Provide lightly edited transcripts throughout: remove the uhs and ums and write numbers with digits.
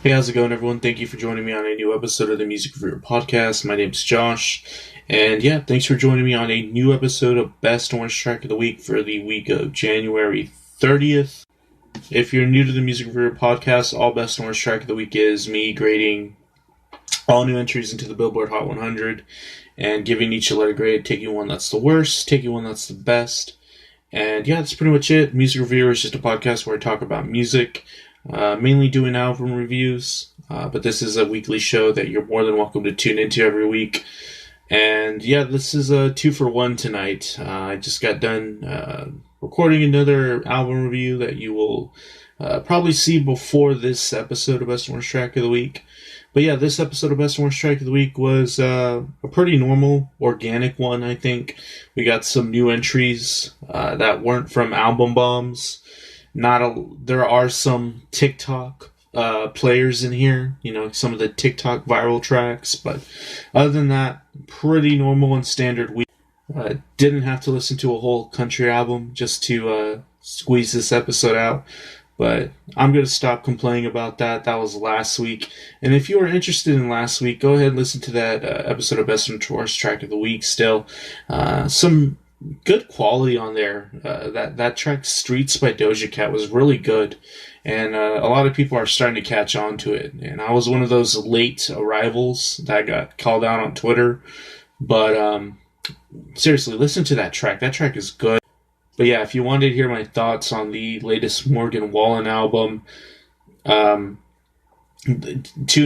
Hey, how's it going, everyone? Thank you for joining me on a new episode of the Music Reviewer Podcast. My name's Josh, and yeah, thanks for joining me on a new episode of Best Orange Track of the Week for the week of January 30th. If you're new to the Music Reviewer Podcast, all Best Orange Track of the Week is me grading all new entries into the Billboard Hot 100 and giving each a letter grade, taking one that's the worst, taking one that's the best. And yeah, that's pretty much it. Music Reviewer is just a podcast where I talk about music. Mainly doing album reviews, but this is a weekly show that you're more than welcome to tune into every week. And yeah, this is a 2-for-1 tonight. I just got done recording another album review that you will probably see before this episode of Best Orange Track of the Week. But yeah, this episode of Best Orange Track of the Week was a pretty normal, organic one, I think. We got some new entries that weren't from album bombs. There are some TikTok players in here, some of the TikTok viral tracks, but other than that, pretty normal and standard week. Didn't have to listen to a whole country album just to squeeze this episode out, but I'm going to stop complaining about that. That was last week, and if you were interested in last week, go ahead and listen to that episode of Best Orange Track of the Week still. Some good quality on there. That track Streets by Doja Cat was really good, and a lot of people are starting to catch on to it, and I was one of those late arrivals that got called out on Twitter, but seriously, listen to that track. That track is good. But yeah, if you wanted to hear my thoughts on the latest Morgan Wallen album, tune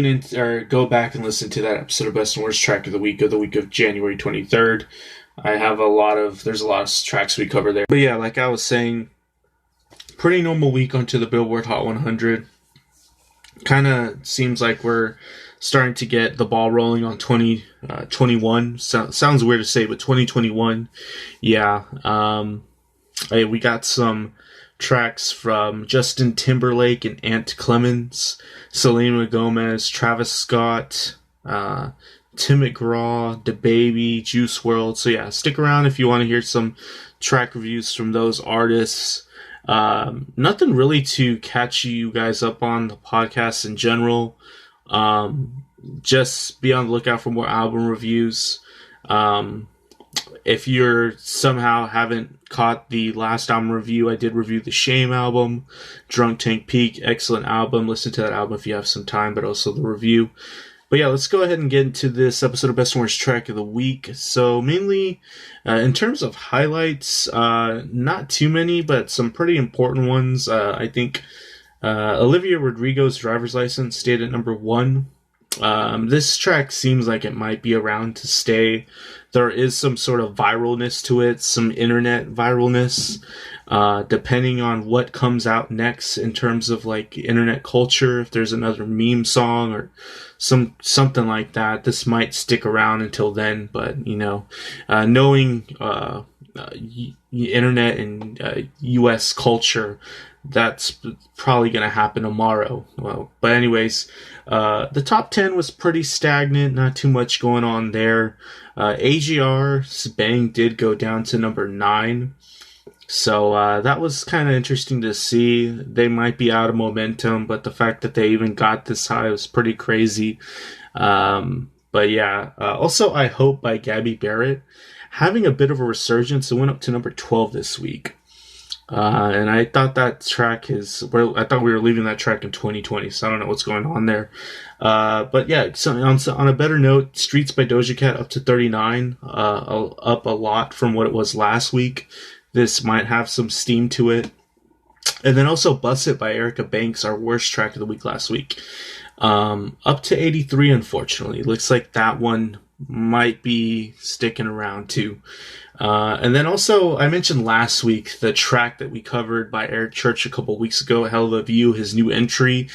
in or go back and listen to that episode of Best and Worst Track of the week of January 23rd. There's a lot of tracks we cover there. But yeah, like I was saying, pretty normal week onto the Billboard Hot 100. Kind of seems like we're starting to get the ball rolling on 2021. Sounds weird to say, but 2021. Yeah. We got some tracks from Justin Timberlake and Ant Clemons, Selena Gomez, Travis Scott, Tim McGraw, DaBaby, Juice WRLD. So yeah, stick around if you want to hear some track reviews from those artists. Nothing really to catch you guys up on the podcast in general. Just be on the lookout for more album reviews. If you're somehow haven't caught the last album review, I did review the Shame album, Drunk Tank Peak, excellent album. Listen to that album if you have some time, but also the review. But yeah, let's go ahead and get into this episode of Best Orange Track of the Week. So mainly, in terms of highlights, not too many, but some pretty important ones. I think Olivia Rodrigo's Driver's License stayed at number 1. This track seems like it might be around to stay. There is some sort of viralness to it, some internet viralness, depending on what comes out next in terms of like internet culture. If there's another meme song or something like that, this might stick around until then. But knowing internet and U.S. culture, that's probably going to happen tomorrow. Well, but anyways, the top 10 was pretty stagnant, not too much going on there. AGR's Bang did go down to number 9. So that was kind of interesting to see. They might be out of momentum, but the fact that they even got this high was pretty crazy. But yeah, also I Hope by Gabby Barrett having a bit of a resurgence. It went up to number 12 this week. And I thought that track I thought we were leaving that track in 2020, so I don't know what's going on there. But yeah, so on a better note, Streets by Doja Cat up to 39, up a lot from what it was last week. This might have some steam to it. And then also Bust It by Erica Banks, our worst track of the week last week. Up to 83, unfortunately. Looks like that one might be sticking around too. And then also, I mentioned last week the track that we covered by Eric Church a couple weeks ago, Hell of a View, his new entry.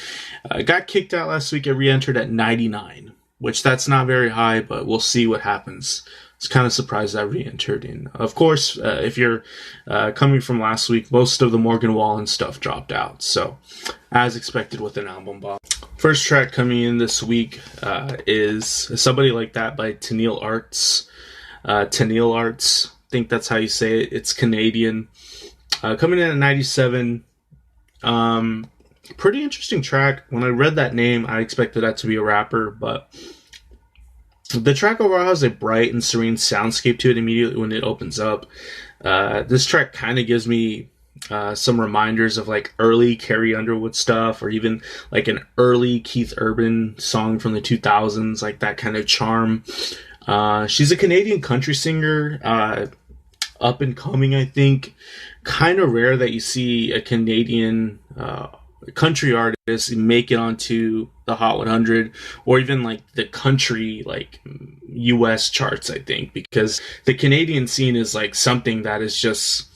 Got kicked out last week. It re-entered at 99, which that's not very high, but we'll see what happens. I was kind of surprised that re-entered in. Of course, if you're coming from last week, most of the Morgan Wallen stuff dropped out. So, as expected with an album bomb. First track coming in this week is Somebody Like That by Tenille Arts. Tenille Arts, I think that's how you say it. It's Canadian. Coming in at 97. Pretty interesting track. When I read that name, I expected that to be a rapper, but the track overall has a bright and serene soundscape to it immediately when it opens up. This track kind of gives me some reminders of like early Carrie Underwood stuff, or even like an early Keith Urban song from the 2000s, like that kind of charm. She's a Canadian country singer, up and coming, I think. Kind of rare that you see a Canadian country artist make it onto the Hot 100, or even like the country like US charts, I think, because the Canadian scene is like something that is just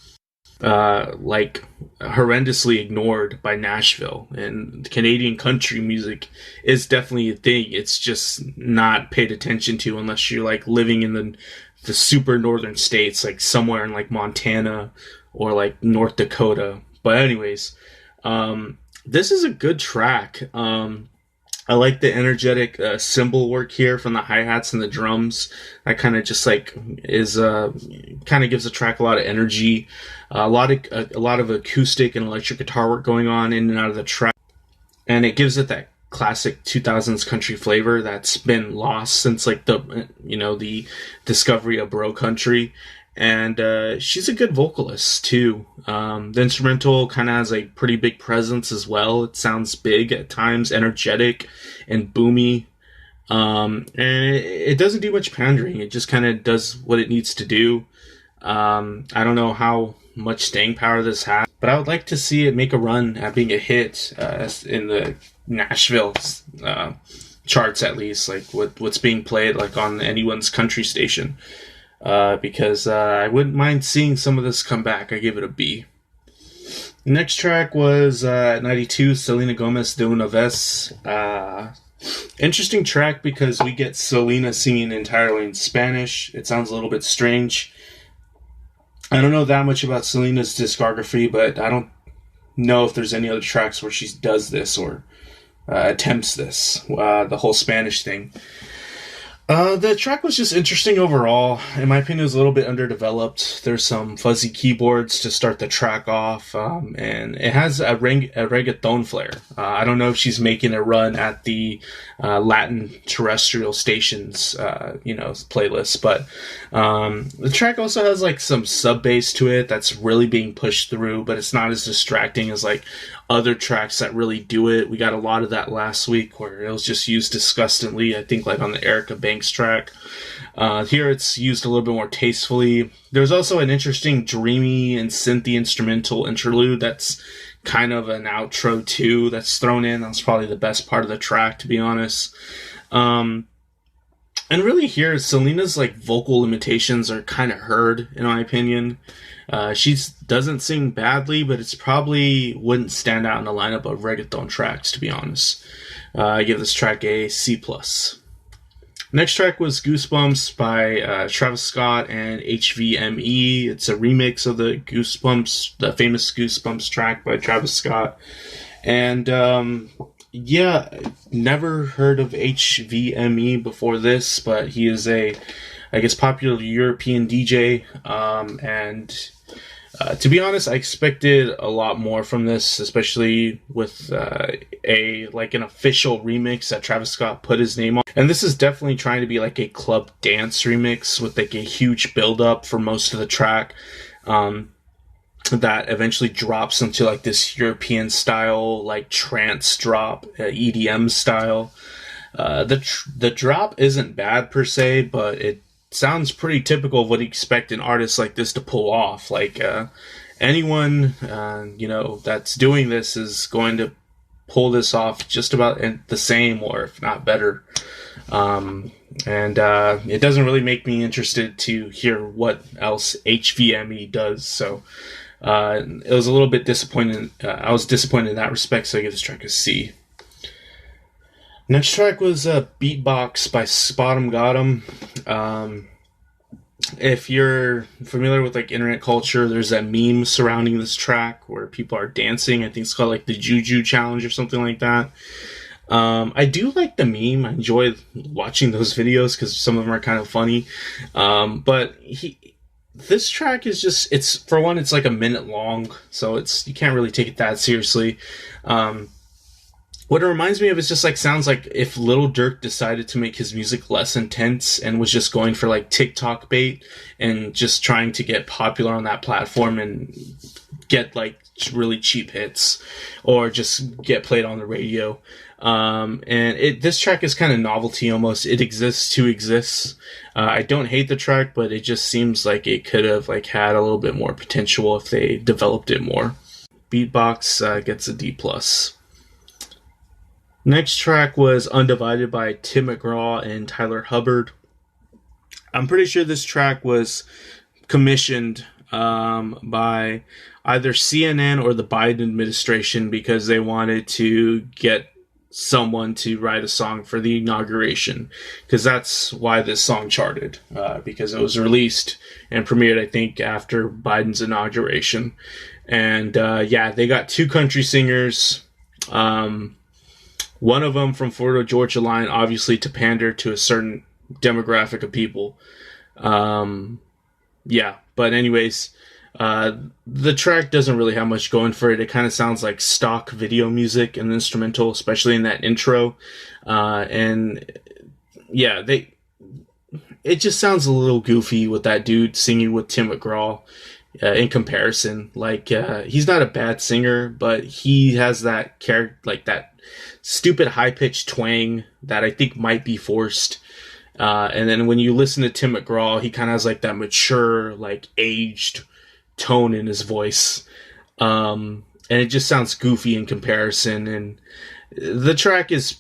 like horrendously ignored by Nashville, and Canadian country music is definitely a thing. It's just not paid attention to unless you're like living in the super northern states, like somewhere in like Montana or like North Dakota. But anyways, this is a good track. I like the energetic cymbal work here from the hi-hats and the drums. That kind of just like is kind of gives the track a lot of energy. A lot of acoustic and electric guitar work going on in and out of the track, and it gives it that classic 2000s country flavor that's been lost since like the discovery of bro country. And she's a good vocalist too. The instrumental kind of has a pretty big presence as well. It sounds big at times, energetic and boomy. And it doesn't do much pandering. It just kind of does what it needs to do. I don't know how much staying power this has, but I would like to see it make a run at being a hit in the Nashville charts, at least, like what's being played like on anyone's country station. Because I wouldn't mind seeing some of this come back. I give it a B. The next track was 92, Selena Gomez de una vez. Interesting track because we get Selena singing entirely in Spanish. It sounds a little bit strange. I don't know that much about Selena's discography, but I don't know if there's any other tracks where she does this or attempts this, the whole Spanish thing. The track was just interesting overall. In my opinion, it was a little bit underdeveloped. There's some fuzzy keyboards to start the track off, and it has a reggaeton flair. I don't know if she's making a run at the Latin terrestrial stations, playlist, but the track also has like some sub bass to it that's really being pushed through, but it's not as distracting as like other tracks that really do it. We got a lot of that last week where it was just used disgustingly, I think, like on the Erica Banks track. Here it's used a little bit more tastefully. There's also an interesting dreamy and synthy instrumental interlude that's kind of an outro too that's thrown in. That's probably the best part of the track, to be honest. And really here, Selena's like vocal limitations are kind of heard, in my opinion. She doesn't sing badly, but it's probably wouldn't stand out in a lineup of reggaeton tracks, to be honest. I give this track a C+. Next track was Goosebumps by Travis Scott and HVME. It's a remix of the famous Goosebumps track by Travis Scott. And never heard of HVME before this, but he is a, I guess, popular European DJ. And to be honest, I expected a lot more from this, especially with an official remix that Travis Scott put his name on. And this is definitely trying to be like a club dance remix with like a huge build up for most of the track. That eventually drops into like this European style, like trance drop, EDM style. The drop isn't bad per se, but it sounds pretty typical of what you expect an artist like this to pull off. Like anyone that's doing this is going to pull this off just about the same, or if not better. And it doesn't really make me interested to hear what else HVME does. So it was a little bit disappointing. I was disappointed in that respect, so I give this track a C. Next track was Beatbox by SpotemGottem. If you're familiar with like internet culture, there's that meme surrounding this track where people are dancing. I think it's called like the Juju Challenge or something like that. I do like the meme. I enjoy watching those videos because some of them are kind of funny. But this track is just, it's like a minute long, so you can't really take it that seriously. What it reminds me of is just like sounds like if Lil Durk decided to make his music less intense and was just going for like TikTok bait and just trying to get popular on that platform and get like really cheap hits or just get played on the radio. This track is kind of novelty almost. It exists to exist. I don't hate the track, but it just seems like it could have like had a little bit more potential if they developed it more. Beatbox gets a D+. Next track was Undivided by Tim McGraw and Tyler Hubbard. I'm pretty sure this track was commissioned by either CNN or the Biden administration because they wanted to get someone to write a song for the inauguration, because that's why this song charted, because it was released and premiered, I think, after Biden's inauguration. And they got two country singers. One of them from Florida Georgia Line, obviously to pander to a certain demographic of people. But anyways, the track doesn't really have much going for it. It kind of sounds like stock video music and instrumental, especially in that intro. It just sounds a little goofy with that dude singing with Tim McGraw. In comparison, he's not a bad singer, but he has that character, like that stupid high-pitched twang that I think might be forced. And then when you listen to Tim McGraw, he kind of has like that mature, like aged tone in his voice. And it just sounds goofy in comparison. And the track is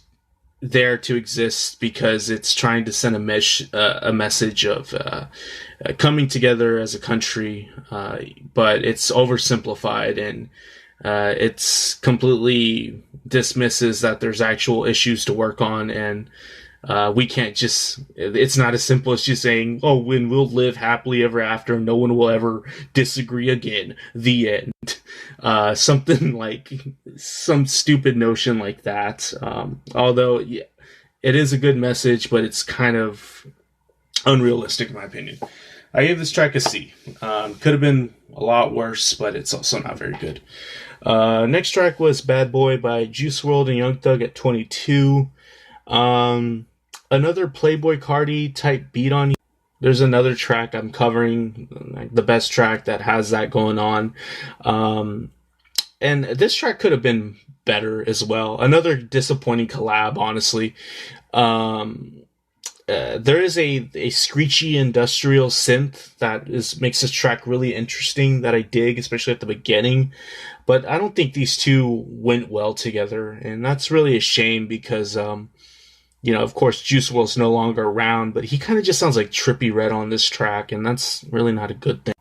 there to exist because it's trying to send a message of coming together as a country, but it's oversimplified and it's completely dismisses that there's actual issues to work on, and we can't just, it's not as simple as just saying, oh, when we'll live happily ever after, no one will ever disagree again, the end. Something like, some stupid notion like that. Although, yeah, it is a good message, but it's kind of unrealistic in my opinion. I gave this track a C. Could have been a lot worse, but it's also not very good. Next track was Bad Boy by Juice WRLD and Young Thug at 22. Another Playboi Carti type beat on you. There's another track I'm covering, like the best track that has that going on. And this track could have been better as well. Another disappointing collab, honestly. There is a screechy industrial synth that makes this track really interesting that I dig, especially at the beginning. But I don't think these two went well together, and that's really a shame because, of course, Juice WRLD's no longer around, but he kind of just sounds like Trippie Redd on this track, and that's really not a good thing.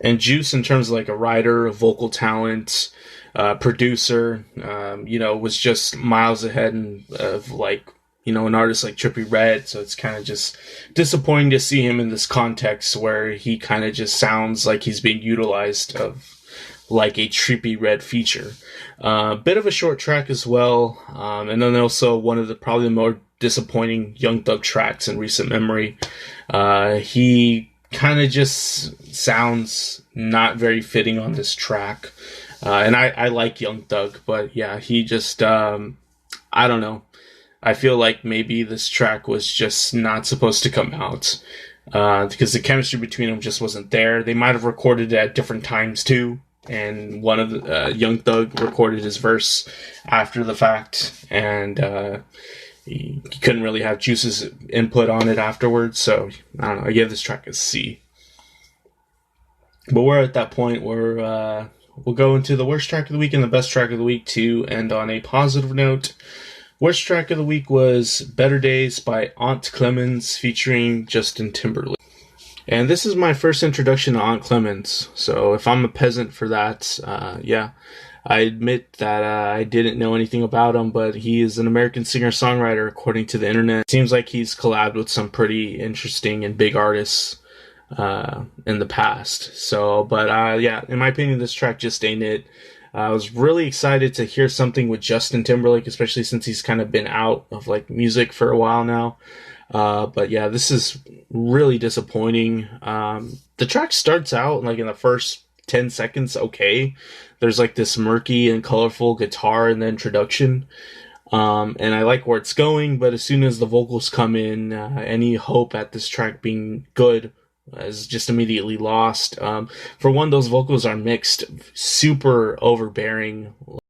And Juice, in terms of like a writer, a vocal talent, producer, was just miles ahead of like, an artist like Trippie Redd, so it's kind of just disappointing to see him in this context where he kind of just sounds like he's being utilized of like a Trippie Redd feature. Bit of a short track as well, and then also one of the probably the more disappointing Young Thug tracks in recent memory. He kind of just sounds not very fitting on this track, and I like Young Thug, but yeah, he just I don't know. I feel like maybe this track was just not supposed to come out because the chemistry between them just wasn't there. They might have recorded it at different times too, and one of the Young Thug recorded his verse after the fact, and he couldn't really have Juice's input on it afterwards. So I don't know. I give this track a C. But we're at that point where we'll go into the worst track of the week and the best track of the week to end on a positive note. Worst track of the week was Better Days by Ant Clemons featuring Justin Timberlake. And this is my first introduction to Ant Clemons, so if I'm a peasant for that, I admit that I didn't know anything about him, but he is an American singer-songwriter according to the internet. Seems like he's collabed with some pretty interesting and big artists in the past. So, but in my opinion, this track just ain't it. I was really excited to hear something with Justin Timberlake, especially since he's kind of been out of like music for a while now. But yeah, this is really disappointing. The track starts out like in the first 10 seconds okay. There's like this murky and colorful guitar in the introduction. And I like where it's going, but as soon as the vocals come in, any hope at this track being good is just immediately lost. For one, those vocals are mixed, super overbearing.